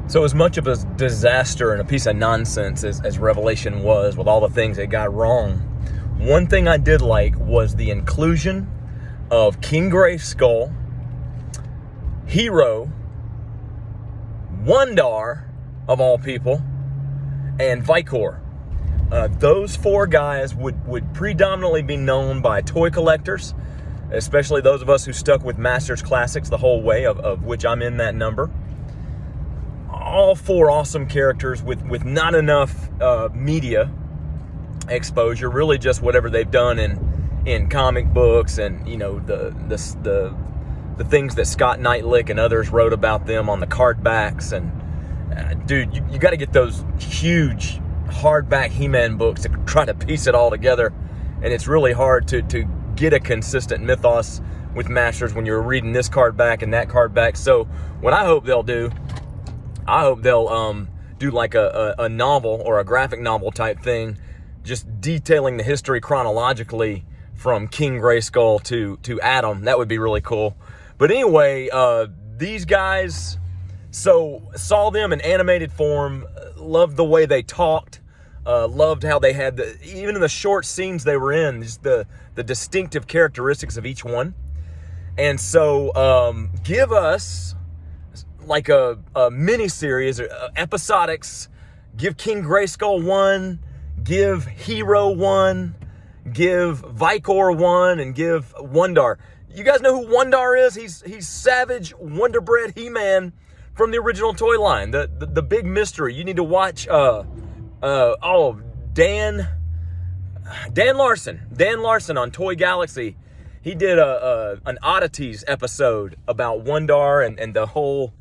So as much of a disaster and a piece of nonsense as Revelation was, with all the things it got wrong, one thing I did like was the inclusion of King Grayskull, Hero, Wundar, of all people, and Vikor. Those four guys would predominantly be known by toy collectors, especially those of us who stuck with Masters Classics the whole way, of which I'm in that number. All four awesome characters with not enough media exposure, really just whatever they've done in comic books and, you know, the things that Scott Knightlick and others wrote about them on the card backs. And dude, you got to get those huge hardback He-Man books to try to piece it all together, and it's really hard to get a consistent mythos with Masters when you're reading this card back and that card back. So what I hope they'll do, do like a novel or a graphic novel type thing, just detailing the history chronologically from King Grayskull to Adam. That would be really cool. But anyway, these guys, so saw them in animated form, loved the way they talked, loved how they had, even in the short scenes they were in, just the distinctive characteristics of each one. And so give us like a mini-series, episodics. Give King Grayskull one, give Hero one, give Vikor one, and give Wundar. You guys know who Wundar is? He's Savage Wonder Bread He-Man from the original toy line. The big mystery. You need to watch Dan Larson on Toy Galaxy. He did an oddities episode about Wundar and the whole,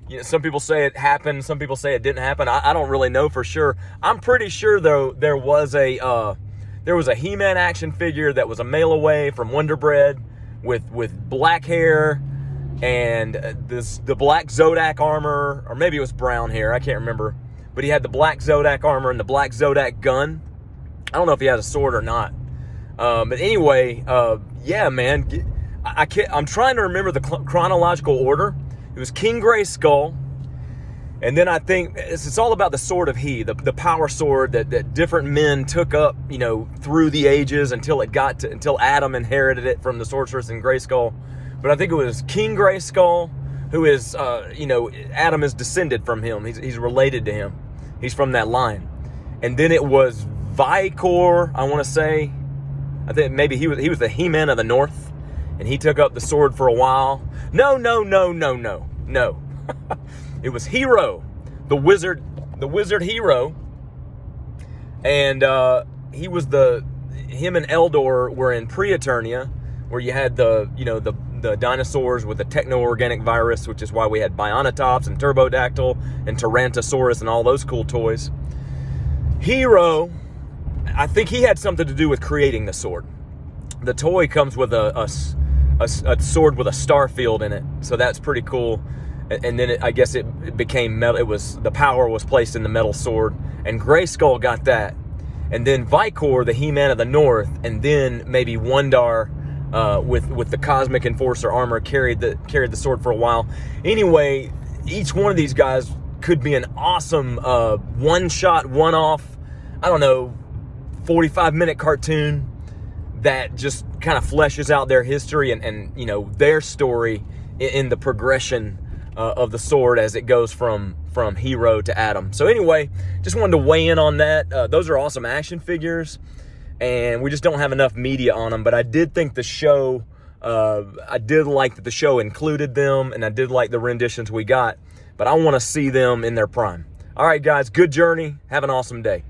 you know, some people say it happened, some people say it didn't happen. I don't really know for sure. I'm pretty sure though there was a He-Man action figure that was a mail away from Wonder Bread with black hair and the black Zodak armor, or maybe it was brown hair, I can't remember. But he had the black Zodak armor and the black Zodak gun. I don't know if he has a sword or not. But anyway, yeah, man, I'm trying to remember the chronological order. It was King Grayskull, and then I think it's all about the Sword of He, the power sword that different men took up, you know, through the ages until Adam inherited it from the sorceress in Grayskull. But I think it was King Grayskull, who is, you know, Adam is descended from him. He's related to him. He's from that line. And then it was Vikor, I want to say. I think maybe he was the He-Man of the North, and he took up the sword for a while. No. It was Hero, the wizard Hero, and him and Eldor were in Pre-Eternia, where you had the dinosaurs with the techno-organic virus, which is why we had Bionatops and Turbodactyl and Tyrantosaurus and all those cool toys. Hero, I think he had something to do with creating the sword. The toy comes with a sword with a star field in it, so that's pretty cool. And then I guess it became metal. The power was placed in the metal sword, and Grayskull got that. And then Vikor, the He-Man of the North, and then maybe Wundar with the Cosmic Enforcer armor carried the sword for a while. Anyway, each one of these guys could be an awesome one-shot, one-off, I don't know, 45-minute cartoon that just kind of fleshes out their history and you know, their story in the progression of the sword as it goes from Hero to Adam. So anyway, just wanted to weigh in on that. Those are awesome action figures, and we just don't have enough media on them. But I did think the show, I did like that the show included them, and I did like the renditions we got. But I want to see them in their prime. All right, guys, good journey. Have an awesome day.